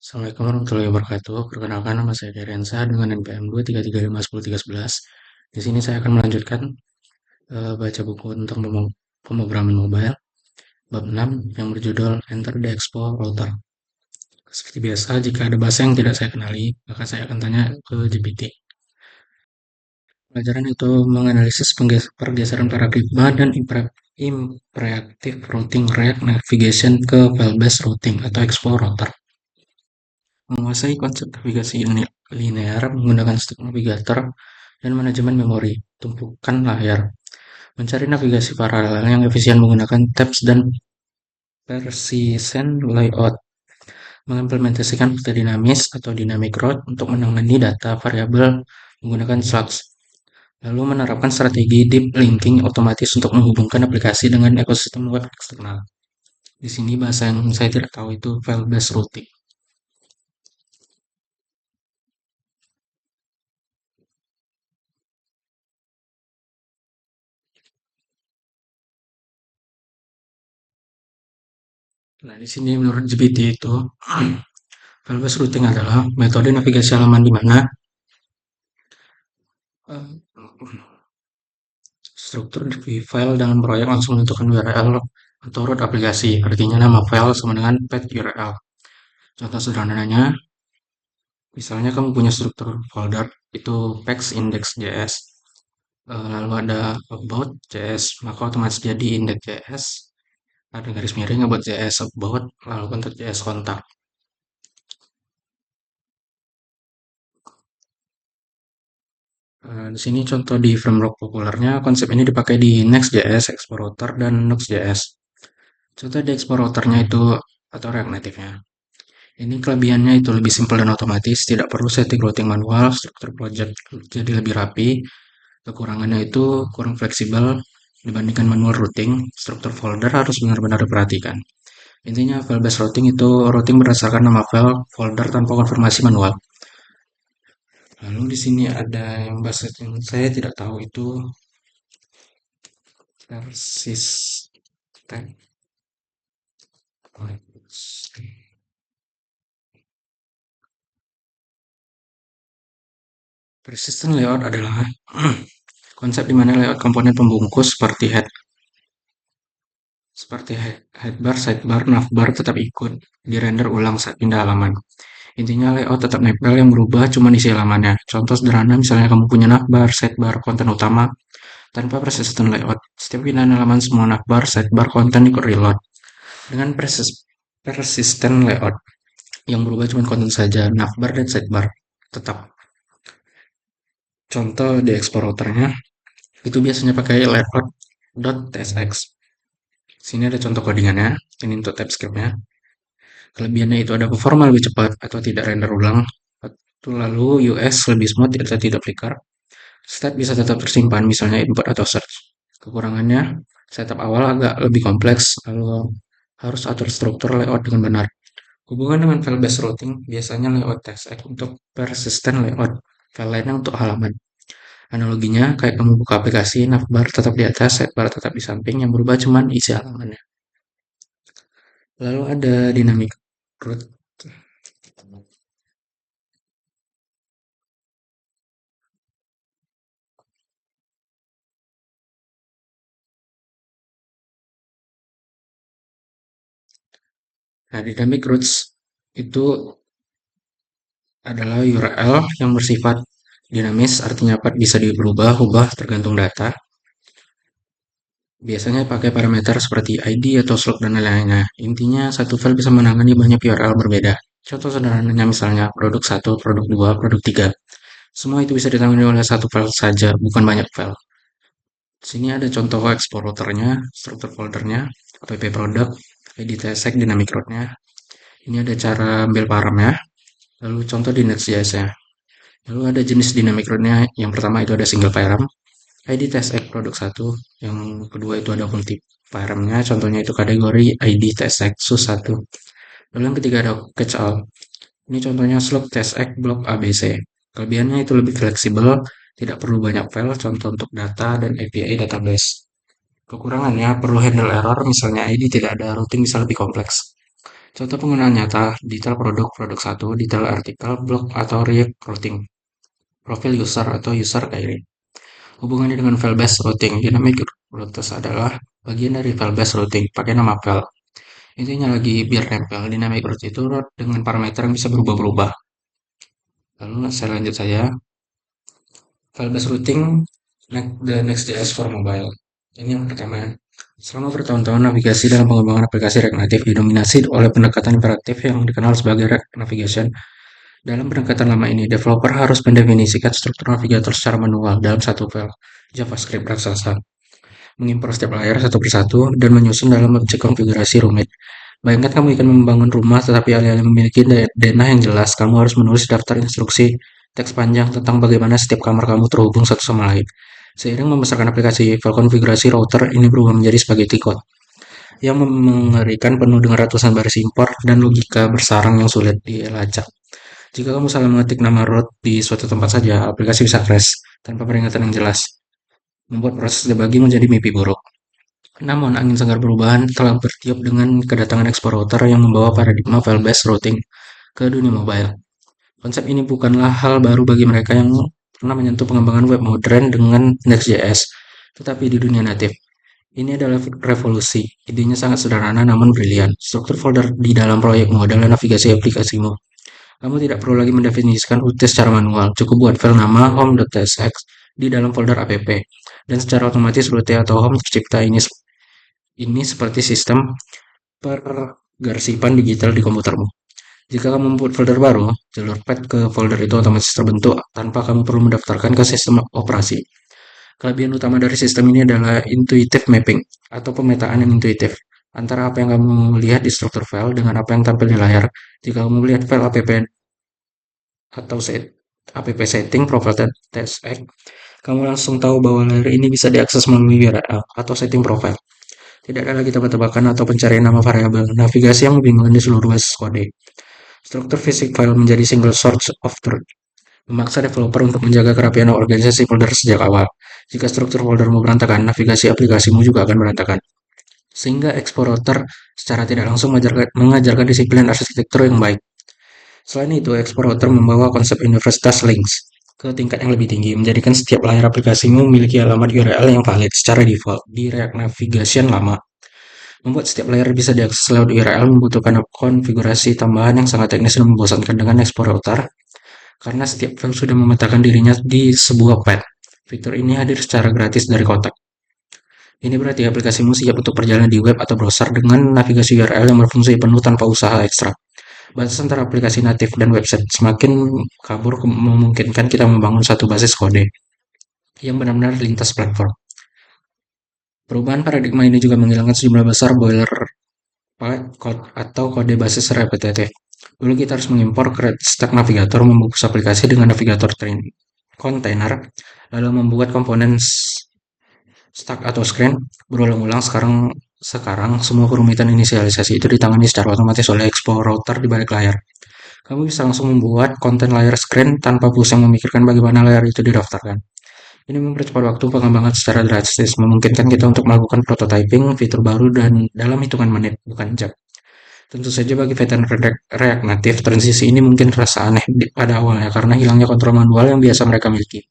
Assalamualaikum warahmatullahi wabarakatuh. Perkenalkan nama saya Keriansa dengan NPM 233510311. Di sini saya akan melanjutkan baca buku tentang pemrograman mobile bab 6 yang berjudul Enter the Explorer. Seperti biasa, jika ada bahasa yang tidak saya kenali, maka saya akan tanya ke GPT. Pelajaran itu menganalisis pergeseran paradigma dan imperative routing React navigation ke file-based routing atau Explorer. Menguasai konsep navigasi linear menggunakan stik navigator dan manajemen memori tumpukan layar. Mencari navigasi paralel yang efisien menggunakan tabs dan persistent layout. Mengimplementasikan peta dinamis atau dynamic route untuk menangani data variabel menggunakan slugs. Lalu menerapkan strategi deep linking otomatis untuk menghubungkan aplikasi dengan ekosistem web eksternal. Di sini bahasa yang saya tidak tahu itu file-based routing. Nah, di sini menurut GPT itu file-based routing adalah metode navigasi halaman di mana struktur di file dengan proyek langsung menentukan URL atau root aplikasi. Artinya nama file sama dengan path URL. Contoh sederhananya, misalnya kamu punya struktur folder itu pax.index.js, lalu ada about.js, maka otomatis jadi index.js, ada garis miring about.js about, lalu kontak.js kontak. Di sini contoh di framework populernya, konsep ini dipakai di Next.js, Explorer, dan Nux.js. Contoh di Explorer-nya itu atau React Native-nya. Ini kelebihannya itu lebih simpel dan otomatis, tidak perlu setting routing manual, struktur project jadi lebih rapi. Kekurangannya itu kurang fleksibel dibandingkan manual routing, struktur folder harus benar-benar diperhatikan. Intinya file-based routing itu routing berdasarkan nama file, folder tanpa konfirmasi manual. Lalu di sini ada yang bahasa yang saya tidak tahu itu persistent. Persistent layout adalah konsep di mana layout komponen pembungkus seperti headbar, sidebar, navbar tetap ikut di-render ulang saat pindah halaman. Intinya layout tetap nempel, yang berubah cuma isi halamannya. Contoh sederhana misalnya kamu punya navbar, sidebar, konten utama tanpa persistent layout. Setiap pindahan halaman semua navbar, sidebar, konten ikut reload. Dengan persistent layout, yang berubah cuma konten saja, navbar dan sidebar tetap. Contoh di explorer-nya itu biasanya pakai layout.tsx. Sini ada contoh codingannya, ini untuk TypeScript-nya. Kelebihannya itu ada performa lebih cepat atau tidak render ulang. Lalu US lebih smooth atau tidak flicker. State bisa tetap tersimpan, misalnya input atau search. Kekurangannya, setup awal agak lebih kompleks, lalu harus atur struktur layout dengan benar. Hubungan dengan file-based routing, biasanya layout TXT untuk persistent layout, file lainnya untuk halaman. Analoginya, kayak kamu buka aplikasi, navbar tetap di atas, sidebar tetap di samping, yang berubah cuman isi halamannya. Lalu ada dynamic route. Nah, dynamic routes itu adalah URL yang bersifat dinamis, artinya bisa diubah tergantung data. Biasanya pakai parameter seperti ID atau slug dan lain-lainnya. Intinya, satu file bisa menangani banyak URL berbeda. Contoh sederhananya misalnya produk 1, produk 2, produk 3. Semua itu bisa ditangani oleh satu file saja, bukan banyak file. Sini ada contoh explorer-nya, struktur foldernya, app product, edit dynamic route-nya. Ini ada cara ambil paramnya, lalu contoh di Next.js-nya. Lalu ada jenis dynamic route-nya, yang pertama itu ada single param, ID TSX produk 1, yang kedua itu ada multi paramnya, contohnya itu kategori ID TSX SUS1. Lalu yang ketiga ada catch all. Ini contohnya slug TSX blok ABC. Kelebihannya itu lebih fleksibel, tidak perlu banyak file, contoh untuk data dan API database. Kekurangannya perlu handle error, misalnya ID tidak ada, routing bisa lebih kompleks. Contoh penggunaan nyata, detail produk, produk satu, detail artikel, blog atau React routing, profil user atau user query. Hubungannya dengan file based routing, dynamic routes adalah bagian dari file based routing, pakai nama file. Intinya lagi biar nempel, dynamic route itu dengan parameter yang bisa berubah-ubah. Lalu saya lanjut saja, file based routing the Next.js for mobile. Ini yang pertama. Selama bertahun-tahun, navigasi dalam pengembangan aplikasi React Native didominasi oleh pendekatan interaktif yang dikenal sebagai React Navigation. Dalam pendekatan lama ini, developer harus mendefinisikan struktur navigator secara manual dalam satu file JavaScript raksasa, mengimpor setiap layar satu persatu, dan menyusun dalam objek konfigurasi rumit. Bayangkan kamu ingin membangun rumah, tetapi alih-alih memiliki denah yang jelas, kamu harus menulis daftar instruksi teks panjang tentang bagaimana setiap kamar kamu terhubung satu sama lain. Seiring membesarkan aplikasi, file konfigurasi router ini berubah menjadi spaghetti code yang mengerikan, penuh dengan ratusan baris impor dan logika bersarang yang sulit dilacak. Jika kamu salah mengetik nama root di suatu tempat saja, aplikasi bisa crash tanpa peringatan yang jelas, membuat proses debugging menjadi mimpi buruk. Namun, angin segar perubahan telah bertiup dengan kedatangan explorer yang membawa paradigma file-based routing ke dunia mobile. Konsep ini bukanlah hal baru bagi mereka yang pernah menyentuh pengembangan web modern dengan Next.js, tetapi di dunia native. Ini adalah revolusi. Idenya sangat sederhana namun brilian. Struktur folder di dalam proyekmu adalah navigasi aplikasimu. Kamu tidak perlu lagi mendefinisikan UTS secara manual. Cukup buat file nama home.tsx di dalam folder app. Dan secara otomatis root atau home tercipta. Ini seperti sistem pergarsipan digital di komputermu. Jika kamu membuat folder baru, jalur path ke folder itu otomatis terbentuk tanpa kamu perlu mendaftarkan ke sistem operasi. Kelebihan utama dari sistem ini adalah intuitive mapping atau pemetaan yang intuitif antara apa yang kamu lihat di struktur file dengan apa yang tampil di layar. Jika kamu melihat file app atau app setting profile.tsx, kamu langsung tahu bahwa layar ini bisa diakses melalui URL atau setting profile. Tidak ada lagi tebak-tebakan atau pencarian nama variabel, navigasi yang membingungkan di seluruh basis kode. Struktur fisik file menjadi single source of truth, memaksa developer untuk menjaga kerapian organisasi folder sejak awal. Jika struktur foldermu berantakan, navigasi aplikasimu juga akan berantakan. Sehingga explorer secara tidak langsung mengajarkan disiplin arsitektur yang baik. Selain itu, explorer membawa konsep universitas links ke tingkat yang lebih tinggi, menjadikan setiap layar aplikasimu memiliki alamat URL yang valid secara default di React Navigation lama. Membuat setiap layer bisa diakses lewat URL membutuhkan konfigurasi tambahan yang sangat teknis dan membosankan dengan explorer karena setiap file sudah memetakan dirinya di sebuah path. Fitur ini hadir secara gratis dari kotak. Ini berarti aplikasimu siap untuk perjalanan di web atau browser dengan navigasi URL yang berfungsi penuh tanpa usaha ekstra. Batas antara aplikasi natif dan website semakin kabur, memungkinkan kita membangun satu basis kode yang benar-benar lintas platform. Perubahan paradigma ini juga menghilangkan sejumlah besar code atau kode basis repetitif. Dulu kita harus mengimpor create stack navigator, membungkus aplikasi dengan navigator container, lalu membuat komponen stack atau screen berulang-ulang. Sekarang semua kerumitan inisialisasi itu ditangani secara otomatis oleh explorer di balik layar. Kamu bisa langsung membuat konten layar screen tanpa pusing memikirkan bagaimana layar itu didaftarkan. Ini mempercepat waktu pengembangan secara drastis, memungkinkan kita untuk melakukan prototyping fitur baru dan dalam hitungan menit, bukan jam. Tentu saja bagi veteran React Native, transisi ini mungkin terasa aneh pada awalnya karena hilangnya kontrol manual yang biasa mereka miliki.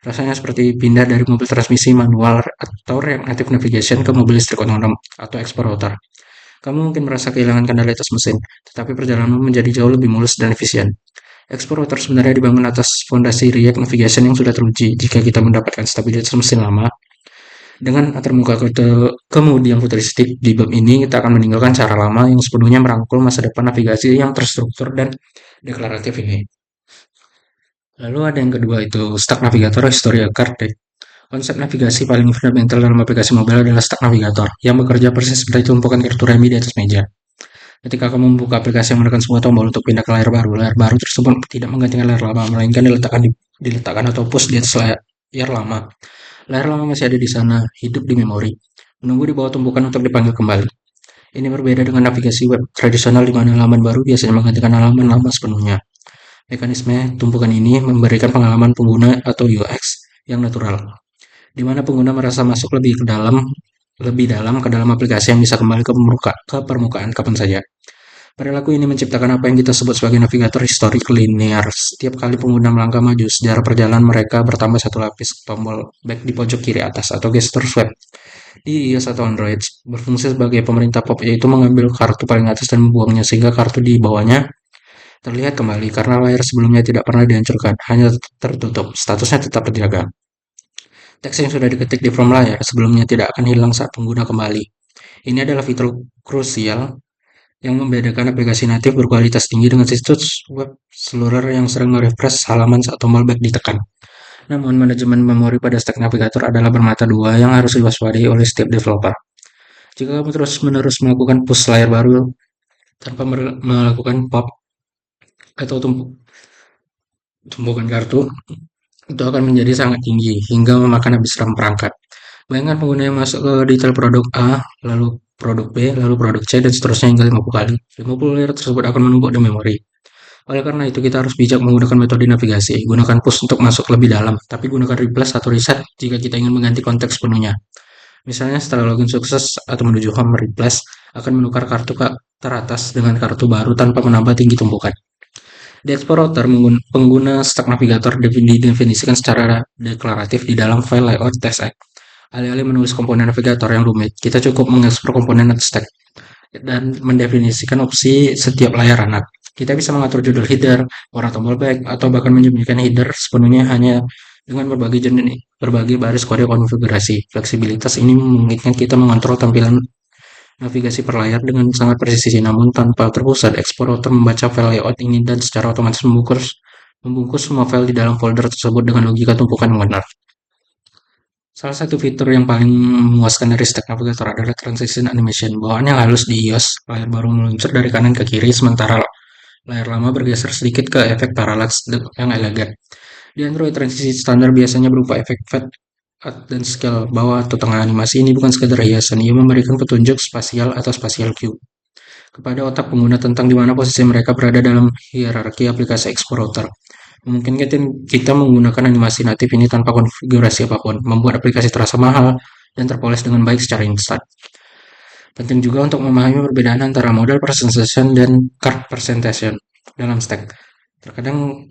Rasanya seperti pindah dari mobil transmisi manual atau React Native Navigation ke mobil listrik otonom atau Explorer. Kamu mungkin merasa kehilangan kendali atas mesin, tetapi perjalananmu menjadi jauh lebih mulus dan efisien. Explorer sebenarnya dibangun atas fondasi React Navigation yang sudah teruji. Jika kita mendapatkan stabilitas mesin lama, dengan latar muka kemudi yang futuristik, di bab ini kita akan meninggalkan cara lama yang sepenuhnya merangkul masa depan navigasi yang terstruktur dan deklaratif ini. Lalu ada yang kedua, itu Stack Navigator Historia Card. Konsep navigasi paling fundamental dalam aplikasi mobile adalah Stack Navigator, yang bekerja persis seperti tumpukan kartu remi di atas meja. Ketika kamu membuka aplikasi yang menekan sebuah tombol untuk pindah ke layar baru tersebut tidak menggantikan layar lama, melainkan diletakkan atau push di atas layar lama. Layar lama masih ada di sana, hidup di memori, menunggu di bawah tumpukan untuk dipanggil kembali. Ini berbeda dengan navigasi web tradisional di mana halaman baru biasanya menggantikan halaman lama sepenuhnya. Mekanisme tumpukan ini memberikan pengalaman pengguna atau UX yang natural, di mana pengguna merasa masuk lebih dalam ke dalam aplikasi yang bisa kembali ke permukaan kapan saja. Perilaku ini menciptakan apa yang kita sebut sebagai navigator historik linear. Setiap kali pengguna melangkah maju, sejarah perjalanan mereka bertambah satu lapis. Tombol back di pojok kiri atas atau gestur swipe di iOS atau Android berfungsi sebagai pemerintah pop, yaitu mengambil kartu paling atas dan membuangnya sehingga kartu di bawahnya terlihat kembali karena layar sebelumnya tidak pernah dihancurkan, hanya tertutup, statusnya tetap terjaga. Teks yang sudah diketik di form layar sebelumnya tidak akan hilang saat pengguna kembali. Ini adalah fitur krusial yang membedakan aplikasi natif berkualitas tinggi dengan situs web seluler yang sering merefresh halaman saat tombol back ditekan. Namun, manajemen memori pada stack navigator adalah bermata dua yang harus diwaspadai oleh setiap developer. Jika kamu terus-menerus melakukan push layar baru tanpa melakukan pop atau tumpukan kartu, itu akan menjadi sangat tinggi hingga memakan habis RAM perangkat. Bayangkan pengguna yang masuk ke detail produk A, lalu produk B, lalu produk C, dan seterusnya hingga 50 kali. 50 layar tersebut akan menumpuk di memori. Oleh karena itu, kita harus bijak menggunakan metode navigasi. Gunakan push untuk masuk lebih dalam, tapi gunakan replace atau reset jika kita ingin mengganti konteks penuhnya. Misalnya setelah login sukses atau menuju home, replace akan menukar kartu ke teratas dengan kartu baru tanpa menambah tinggi tumpukan. Di Explorer, pengguna stack navigator didefinisikan secara deklaratif di dalam file layout test. Alih-alih menulis komponen navigator yang rumit, kita cukup mengekspor komponen stack dan mendefinisikan opsi setiap layar anak. Kita bisa mengatur judul header, warna tombol back, atau bahkan menyembunyikan header sepenuhnya hanya dengan berbagai baris kode konfigurasi. Fleksibilitas ini memungkinkan kita mengontrol tampilan navigasi per layar dengan sangat presisi, namun tanpa terpusat. Explorer membaca file layout ini dan secara otomatis membungkus semua file di dalam folder tersebut dengan logika tumpukan yang benar. Salah satu fitur yang paling memuaskan dari stack navigator adalah transition animation. Bawaan yang halus di iOS, layar baru meluncur dari kanan ke kiri, sementara layar lama bergeser sedikit ke efek parallax yang elegan. Di Android, transisi standar biasanya berupa efek fade dan scale bawah atau tengah. Animasi ini bukan sekedar hiasan, ia memberikan petunjuk spasial atau spatial cue kepada otak pengguna tentang di mana posisi mereka berada dalam hierarki aplikasi Explorer. Memungkinkan kita menggunakan animasi natif ini tanpa konfigurasi apapun, membuat aplikasi terasa mahal dan terpoles dengan baik secara instan. Penting juga untuk memahami perbedaan antara model presentation dan card presentation dalam stack. Terkadang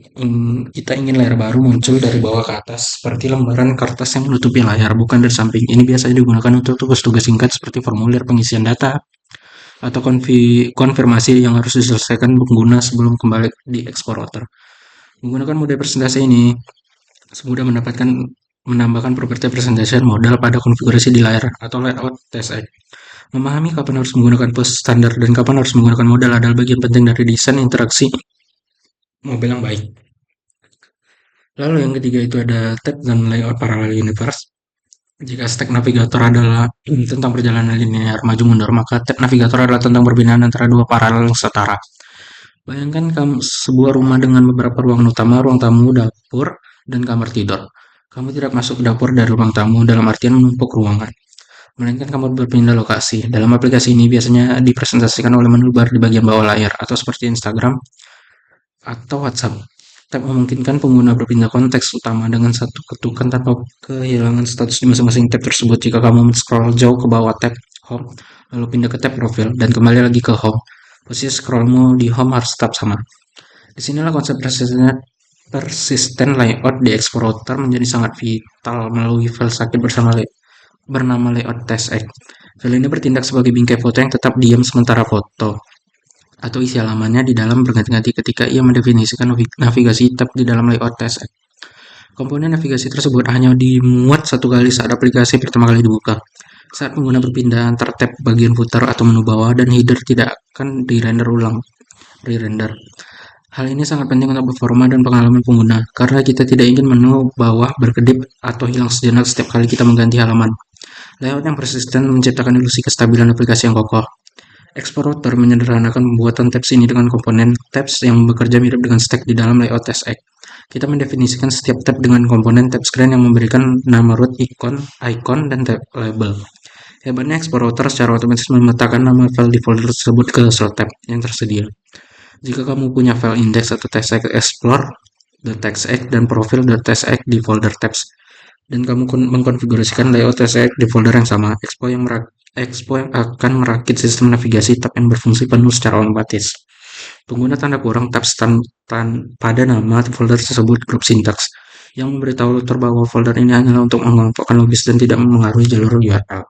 kita ingin layar baru muncul dari bawah ke atas, seperti lembaran kertas yang menutupi layar, bukan dari samping. Ini biasanya digunakan untuk tugas-tugas singkat seperti formulir pengisian data atau konfirmasi yang harus diselesaikan pengguna sebelum kembali di Explorer. Menggunakan mode presentasi ini semudah menambahkan properti presentation model pada konfigurasi di layar atau layout TSX. Memahami kapan harus menggunakan post standar dan kapan harus menggunakan model adalah bagian penting dari desain interaksi mobil yang baik. Lalu yang ketiga itu ada tab dan layout parallel universe. Jika stack navigator adalah tentang perjalanan linear maju mundur, maka tab navigator adalah tentang perbedaan antara dua paralel yang setara. Bayangkan sebuah rumah dengan beberapa ruangan utama, ruang tamu, dapur, dan kamar tidur. Kamu tidak masuk ke dapur dari ruang tamu dalam artian menumpuk ruangan, melainkan kamu berpindah lokasi. Dalam aplikasi ini biasanya dipresentasikan oleh menu bar di bagian bawah layar, atau seperti Instagram atau WhatsApp. Tab memungkinkan pengguna berpindah konteks utama dengan satu ketukan tanpa kehilangan status di masing-masing tab tersebut. Jika kamu scroll jauh ke bawah tab home, lalu pindah ke tab profil, dan kembali lagi ke home, posisi scrollmu di home harus tetap sama. Disinilah konsep persisten layout di Explorer menjadi sangat vital melalui file sakit bernama layout TSX. File ini bertindak sebagai bingkai foto yang tetap diam sementara foto atau isi halamannya di dalam berganti-ganti ketika ia mendefinisikan navigasi tab di dalam layout TSX. Komponen navigasi tersebut hanya dimuat satu kali saat aplikasi pertama kali dibuka. Saat pengguna berpindah antar tab, bagian footer atau menu bawah dan header tidak akan di-render ulang. Re-render. Hal ini sangat penting untuk performa dan pengalaman pengguna, karena kita tidak ingin menu bawah berkedip atau hilang sejenak setiap kali kita mengganti halaman. Layout yang persisten menciptakan ilusi kestabilan aplikasi yang kokoh. Explorer menyederhanakan pembuatan tabs ini dengan komponen tabs yang bekerja mirip dengan stack di dalam layout TSX. Kita mendefinisikan setiap tab dengan komponen tab screen yang memberikan nama root, icon, dan tab label. Hebatnya Explorer secara otomatis memetakan nama file di folder tersebut ke slot tab yang tersedia. Jika kamu punya file index atau TXT explore, .txt dan profil.txt di folder tabs, dan kamu mengkonfigurasikan layout TSX di folder yang sama. Expo yang akan merakit sistem navigasi tab yang berfungsi penuh secara otomatis. Pengguna tanda kurang tab pada nama folder tersebut grup sintaks yang memberitahu router bahwa folder ini hanyalah untuk mengelompokkan logis dan tidak memengaruhi jalur URL.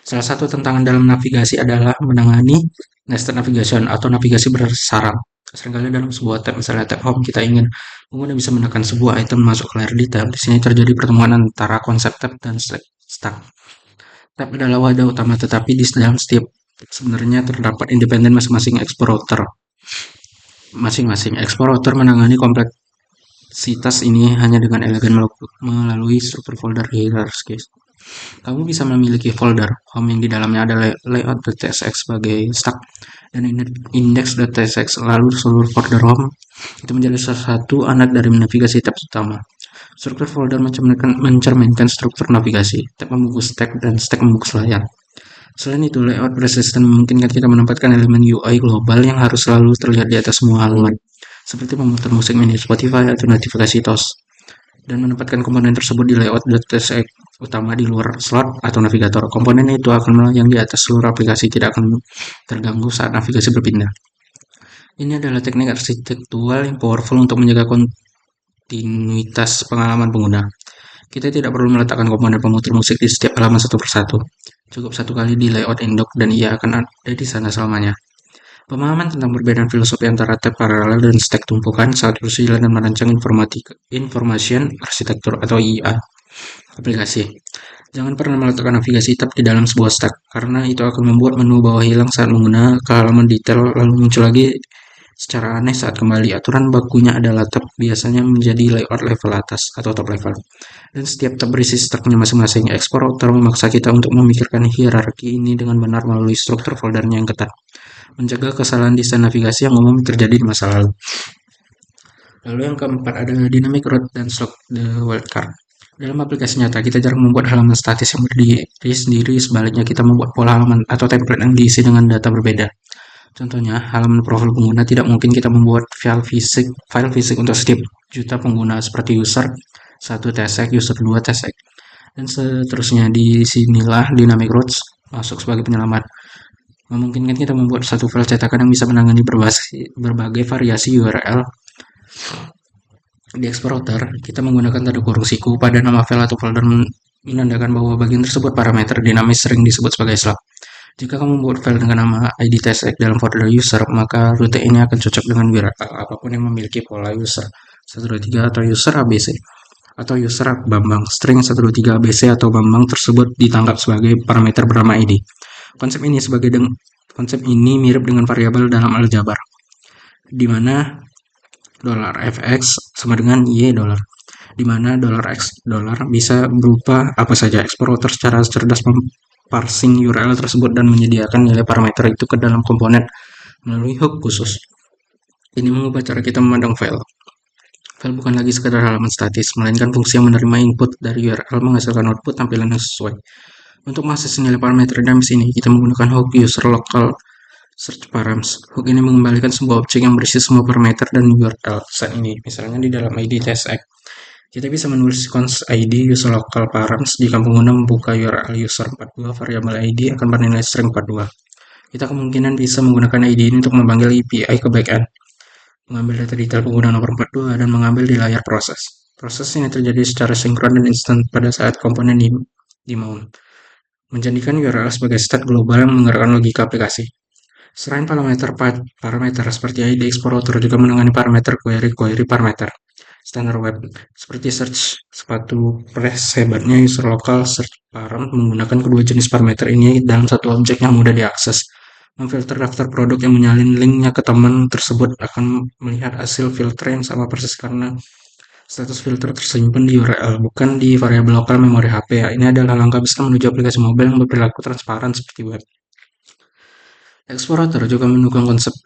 Salah satu tantangan dalam navigasi adalah menangani nested navigation atau navigasi bersarang. Seringkali dalam sebuah tab, misalnya tab home, kita ingin pengguna bisa menekan sebuah item masuk ke layar di tab. Di sini terjadi pertemuan antara konsep tab dan stack. Tab adalah wadah utama, tetapi di dalam setiap tab sebenarnya terdapat independen masing-masing explorer. Masing-masing explorer menangani kompleksitas ini hanya dengan elegan melalui struktur folder hierarkis. Kamu bisa memiliki folder home yang di dalamnya ada layout.tsx sebagai stack dan index.tsx, lalu seluruh folder home itu menjadi salah satu anak dari navigasi tab utama. Struktur folder mencerminkan struktur navigasi, tab membungkus stack dan stack membungkus layar. Selain itu, layout persistent memungkinkan kita menempatkan elemen UI global yang harus selalu terlihat di atas semua halaman, seperti memutar musik mini Spotify atau notifikasi TOS, dan menempatkan komponen tersebut di layout.tsx utama di luar slot atau navigator. Komponen itu akan melayang di atas seluruh aplikasi, tidak akan terganggu saat navigasi berpindah. Ini adalah teknik arsitektural yang powerful untuk menjaga kontinuitas pengalaman pengguna. Kita tidak perlu meletakkan komponen pemutar musik di setiap halaman satu persatu. Cukup satu kali di layout indok dan ia akan ada di sana selamanya. Pemahaman tentang perbedaan filosofi antara tab paralel dan stack tumpukan saat berjalan dan merancang information arsitektur atau IA aplikasi. Jangan pernah meletakkan navigasi tab di dalam sebuah stack, karena itu akan membuat menu bawah hilang saat menggunakan ke halaman detail lalu muncul lagi secara aneh saat kembali. Aturan bakunya adalah tab biasanya menjadi layout level atas atau top level, dan setiap tab berisi stacknya masing-masing. Explorer memaksa kita untuk memikirkan hierarki ini dengan benar melalui struktur foldernya yang ketat, mencegah kesalahan desain navigasi yang umum terjadi di masa lalu. Lalu yang keempat adalah dynamic route dan slot the wildcard. Dalam aplikasi nyata, kita jarang membuat halaman statis yang berdiri sendiri, sebaliknya kita membuat pola halaman atau template yang diisi dengan data berbeda. Contohnya, halaman profil pengguna tidak mungkin kita membuat file fisik untuk setiap juta pengguna seperti user 1 tsek, user 2 tsek, dan seterusnya. Di sinilah dynamic routes masuk sebagai penyelamat, memungkinkan kita membuat satu file cetakan yang bisa menangani berbagai variasi URL. Di Explorer, kita menggunakan tanda kurung siku pada nama file atau folder menandakan bahwa bagian tersebut parameter dinamis, sering disebut sebagai slug. Jika kamu membuat file dengan nama id tsx dalam folder user, maka rute ini akan cocok dengan URL apapun yang memiliki pola user 123 atau user abc atau user Bambang. String 123 abc atau Bambang tersebut ditangkap sebagai parameter bernama id. Konsep ini mirip dengan variabel dalam aljabar, di mana $fx sama dengan y $, di mana $x bisa berupa apa saja. Explorer secara cerdas parsing URL tersebut dan menyediakan nilai parameter itu ke dalam komponen melalui hook khusus. Ini mengubah cara kita memandang file. File bukan lagi sekedar halaman statis, melainkan fungsi yang menerima input dari URL menghasilkan output tampilan yang sesuai. Untuk mengakses nilai parameter dinamis ini, kita menggunakan hook user local search params. Hook ini mengembalikan sebuah objek yang berisi semua parameter dan URL saat ini, misalnya di dalam id tsx. Kita bisa menulis cons id user local params jika pengguna membuka URL user 42, variabel id akan bernilai string 42. Kita kemungkinan bisa menggunakan id ini untuk memanggil API ke backend, mengambil data detail pengguna nomor 42 dan mengambil di layar proses. Proses ini terjadi secara sinkron dan instan pada saat komponen dimount, menjadikan URL sebagai state global yang menggerakkan logika aplikasi. Selain parameter seperti id, Explorer juga menangani parameter query parameter standar web seperti search sepatu press. Hebatnya user local search param menggunakan kedua jenis parameter ini dalam satu objek yang mudah diakses. Memfilter daftar produk yang menyalin linknya ke teman tersebut akan melihat hasil filter yang sama persis karena status filter tersimpan di URL, bukan di variabel lokal memori HP. Ini adalah langkah besar menuju aplikasi mobile yang berperilaku transparan seperti web. Explorer juga mendukung konsep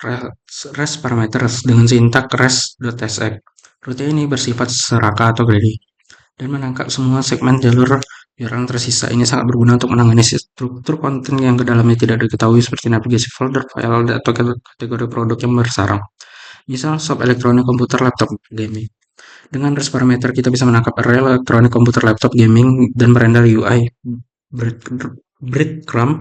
REST parameters dengan sintak REST.tsx. Rute ini bersifat seraka atau greedy dan menangkap semua segmen jalur URL tersisa. Ini sangat berguna untuk menangani struktur konten yang ke dalamnya tidak diketahui, seperti navigasi folder, file, atau kategori produk yang bersarang. Misal shop elektronik, komputer, laptop, gaming. Dengan range parameter kita bisa menangkap array elektronik komputer laptop gaming dan merender UI breadcrumb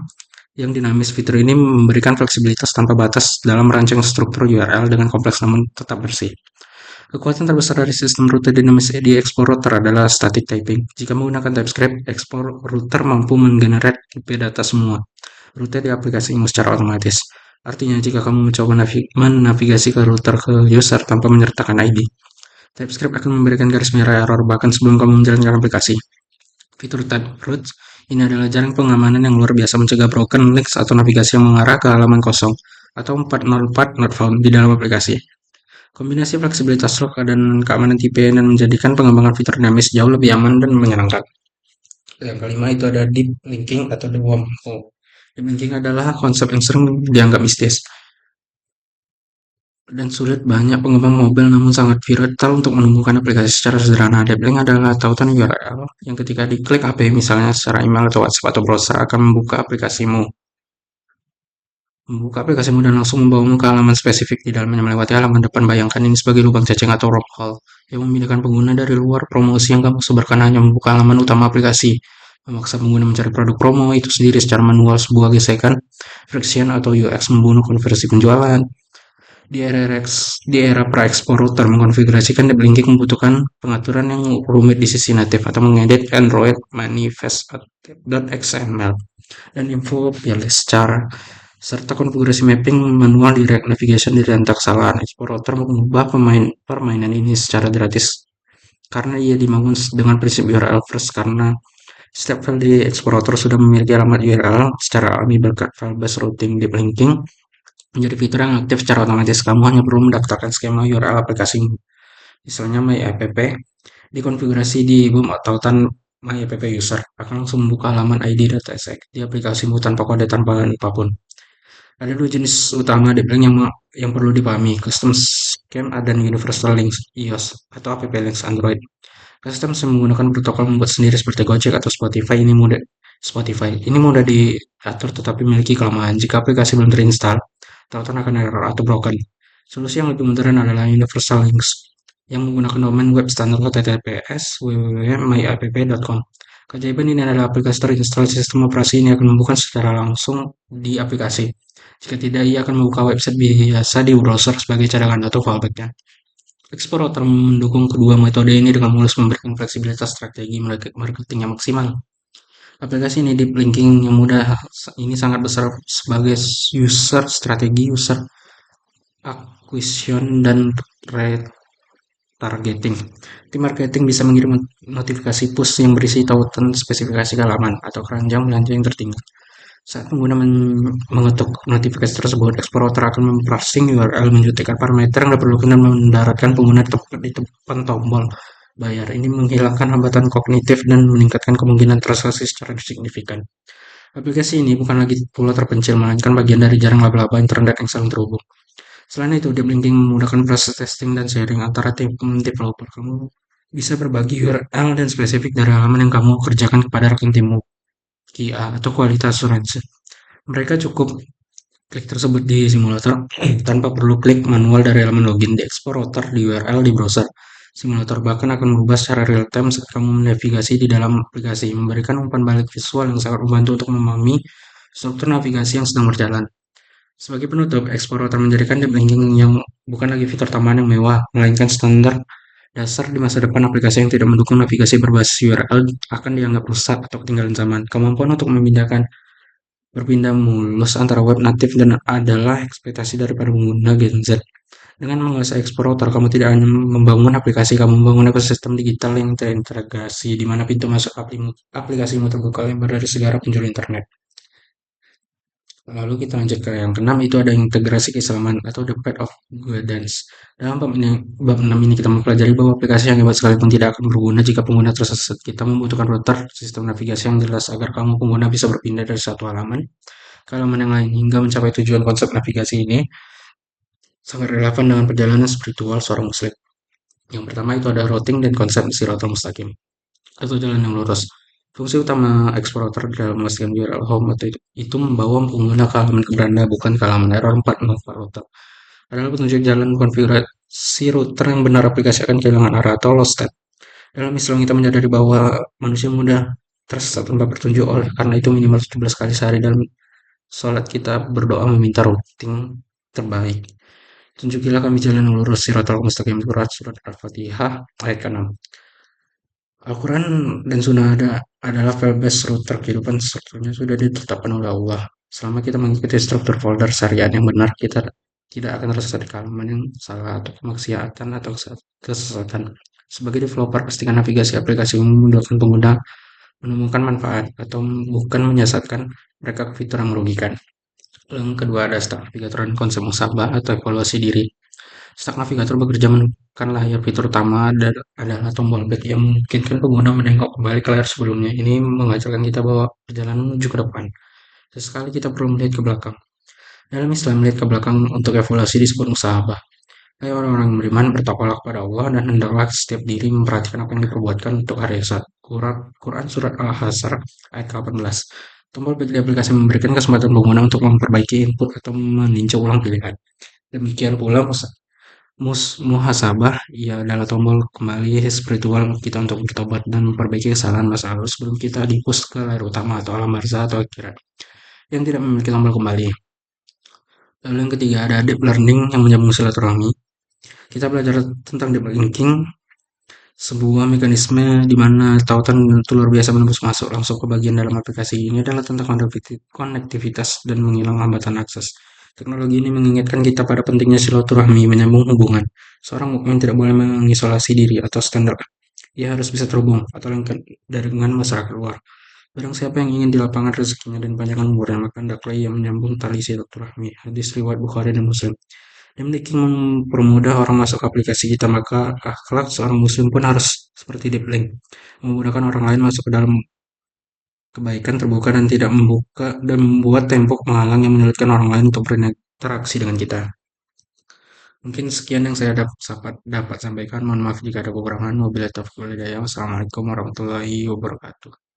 yang dinamis. Fitur ini memberikan fleksibilitas tanpa batas dalam merancang struktur URL dengan kompleks namun tetap bersih. Kekuatan terbesar dari sistem rute dinamis di Explorer adalah static typing. Jika menggunakan TypeScript, Explorer mampu menggenerate IP data semua rute di aplikasimu secara otomatis. Artinya, jika kamu mencoba menavigasi ke router ke user tanpa menyertakan ID, TypeScript akan memberikan garis merah error bahkan sebelum kamu menjalankan aplikasi. Fitur TypeRoutes ini adalah jaring pengamanan yang luar biasa, mencegah broken links atau navigasi yang mengarah ke halaman kosong atau 404 not found di dalam aplikasi. Kombinasi fleksibilitas log dan keamanan VPN dan menjadikan pengembangan fitur dinamis jauh lebih aman dan menyenangkan. Yang kelima itu ada deep linking atau the wormhole. Deep linking adalah konsep yang sering dianggap mistis dan sulit. Banyak pengembang mobil namun sangat vital untuk menemukan aplikasi secara sederhana. Deep link adalah tautan URL yang ketika diklik API misalnya secara email atau WhatsApp atau browser akan membuka aplikasimu dan langsung membawamu ke halaman spesifik di dalamnya melewati halaman depan. Bayangkan ini sebagai lubang cacing atau wormhole yang memindahkan pengguna dari luar. Promosi yang kamu sebarkan hanya membuka halaman utama aplikasi, memaksa pengguna mencari produk promo itu sendiri secara manual. Sebuah gesekan friction atau UX membunuh konversi penjualan. Di era pra-explorer mengkonfigurasikan deep linking membutuhkan pengaturan yang rumit di sisi natif atau mengedit Android manifest.xml dan info pilih secara serta konfigurasi mapping manual di navigation di rantai kesalahan. Explorer mengubah permainan ini secara gratis karena ia dibangun dengan prinsip URL first. Karena setiap file di Explorer sudah memiliki alamat URL secara alami berkat file based routing. Deep linking menjadi fitur yang aktif secara otomatis. Kamu hanya perlu mendaftarkan skema URL aplikasi, misalnya myapp, dikonfigurasi di boom atau myapp user akan langsung membuka halaman ID dataset di aplikasimu tanpa kode tambahan apapun. Ada dua jenis utama deep link yang perlu dipahami: custom scheme dan universal links iOS atau app links Android. Custom scheme menggunakan protokol membuat sendiri seperti Gojek atau Spotify ini mudah diatur tetapi memiliki kelemahan. Jika aplikasi belum terinstall, tautan akan error atau broken. Solusi yang lebih modern adalah universal links yang menggunakan domain web standar https www.myapp.com. Keajaiban ini adalah aplikasi terinstall, sistem operasi ini akan membuka secara langsung di aplikasi. Jika tidak, ia akan membuka website biasa di browser sebagai cadangan atau fallback-nya. Explorer mendukung kedua metode ini dengan mulus, memberikan fleksibilitas strategi marketing yang maksimal. Aplikasi ini deep linking yang mudah ini sangat besar sebagai strategi user acquisition dan retargeting. Tim marketing bisa mengirim notifikasi push yang berisi tautan spesifikasi halaman atau keranjang belanja yang tertinggal. Saat pengguna mengetuk notifikasi tersebut, Explorer akan memprosesing URL, menjadikan parameter yang diperlukan dan mendaratkan pengguna tepat di depan tombol bayar. Ini menghilangkan hambatan kognitif dan meningkatkan kemungkinan transaksi secara signifikan. Aplikasi ini bukan lagi pulau terpencil, melainkan bagian dari jaring laba-laba internet yang saling terhubung. Selain itu, deep linking memudahkan proses testing dan sharing antara tim developer. Kamu bisa berbagi URL dan spesifik dari halaman yang kamu kerjakan kepada rekan timmu, QA, atau kualitas asuransi. Mereka cukup klik tersebut di simulator tanpa perlu klik manual dari elemen login di Explorer di URL di browser. Simulator bahkan akan berubah secara real time saat kamu menavigasi di dalam aplikasi, memberikan umpan balik visual yang sangat membantu untuk memahami struktur navigasi yang sedang berjalan. Sebagai penutup, Explorer menjadikan deep linking yang bukan lagi fitur tambahan yang mewah, melainkan standar dasar di masa depan. Aplikasi yang tidak mendukung navigasi berbasis URL akan dianggap rusak atau ketinggalan zaman. Kemampuan untuk berpindah mulus antara web natif dan adalah ekspektasi daripada pengguna Gen Z. Dengan menguasai Explorer, kamu tidak hanya membangun aplikasi, kamu membangun ekosistem digital yang terintegrasi, di mana pintu masuk aplikasimu terbuka lebar dari segala penjuru internet. Lalu kita lanjut ke yang keenam, itu ada integrasi keislaman atau the path of guidance. Dalam bab 6 ini kita mempelajari bahwa aplikasi yang hebat sekalipun tidak akan berguna jika pengguna tersesat. Kita membutuhkan router, sistem navigasi yang jelas agar kamu pengguna bisa berpindah dari satu halaman ke halaman yang lain hingga mencapai tujuan. Konsep navigasi ini sangat relevan dengan perjalanan spiritual seorang muslim. Yang pertama itu ada routing dan konsep Shiratal Mustaqim atau jalan yang lurus. Fungsi utama Explorer dalam memastikan URL home itu membawa pengguna ke halaman keberanda, bukan ke halaman error 404 router. adalah petunjuk jalan konfigurasi router yang benar aplikasi akan kehilangan arah atau lost state. Dalam Islam kita menyadari bahwa manusia mudah tersesat tanpa petunjuk oleh karena itu minimal 17 kali sehari dalam sholat kita berdoa meminta routing terbaik. Tunjukilah kami jalan yang lurus Siratal Mustaqim surat Al-Fatihah ayat ke-6. Al-Quran dan Sunnah adalah file-based router kehidupan strukturnya sudah ditetapkan oleh Allah. Selama kita mengikuti struktur folder syariat yang benar, kita tidak akan tersesat di halaman yang salah atau kemaksiatan atau kesesatan. Sebagai developer, pastikan navigasi aplikasi memudahkan pengguna menemukan manfaat atau bukan menyesatkan mereka ke fitur yang merugikan. Yang kedua ada stack navigator dan konsep musabah atau evaluasi diri. Stack navigator bekerja menekan layar fitur utama dan adalah tombol back yang memungkinkan pengguna menengok kembali ke layar sebelumnya. Ini mengajarkan kita bahwa perjalanan menuju ke depan. Sesekali kita perlu melihat ke belakang. Dalam Islam, melihat ke belakang untuk evaluasi disebut musabah. Hai orang-orang yang beriman, bertakwalah kepada Allah dan hendaklah setiap diri memperhatikan apa yang diperbuatkan untuk hari esok. Quran Surat Al-Hasr ayat ke-18. Tombol back di aplikasi memberikan kesempatan pengguna untuk memperbaiki input atau meninjau ulang pilihan. Demikian pula muhasabah ia adalah tombol kembali spiritual kita untuk bertobat dan memperbaiki kesalahan masa lalu sebelum kita dipus ke layar utama atau alam barzah atau akhirat yang tidak memiliki tombol kembali. Lalu yang ketiga ada deep learning yang menyambung silaturahmi. Kita belajar tentang deep linking, sebuah mekanisme di mana tautan itu luar biasa menembus masuk langsung ke bagian dalam aplikasi. Ini adalah tentang konektivitas dan menghilang hambatan akses. Teknologi ini mengingatkan kita pada pentingnya silaturahmi menyambung hubungan. Seorang mukmin tidak boleh mengisolasi diri atau standar. Ia harus bisa terhubung atau lengkap dengan masyarakat luar. Barang siapa yang ingin di lapangan rezekinya dan panjangkan umurnya, maka hendaklah ia menyambung tali silaturahmi. Hadis riwayat Bukhari dan Muslim. Demikian mempermudah orang masuk ke aplikasi kita, maka akhlak seorang muslim pun harus seperti Deep Link, memudahkan orang lain masuk ke dalam kebaikan, terbuka dan tidak membuka dan membuat tembok menghalang yang menyulitkan orang lain untuk berinteraksi dengan kita. Mungkin sekian yang saya dapat sampaikan. Mohon maaf jika ada kekurangan. Wabillahi taufiq wal hidayah. Wassalamualaikum warahmatullahi wabarakatuh.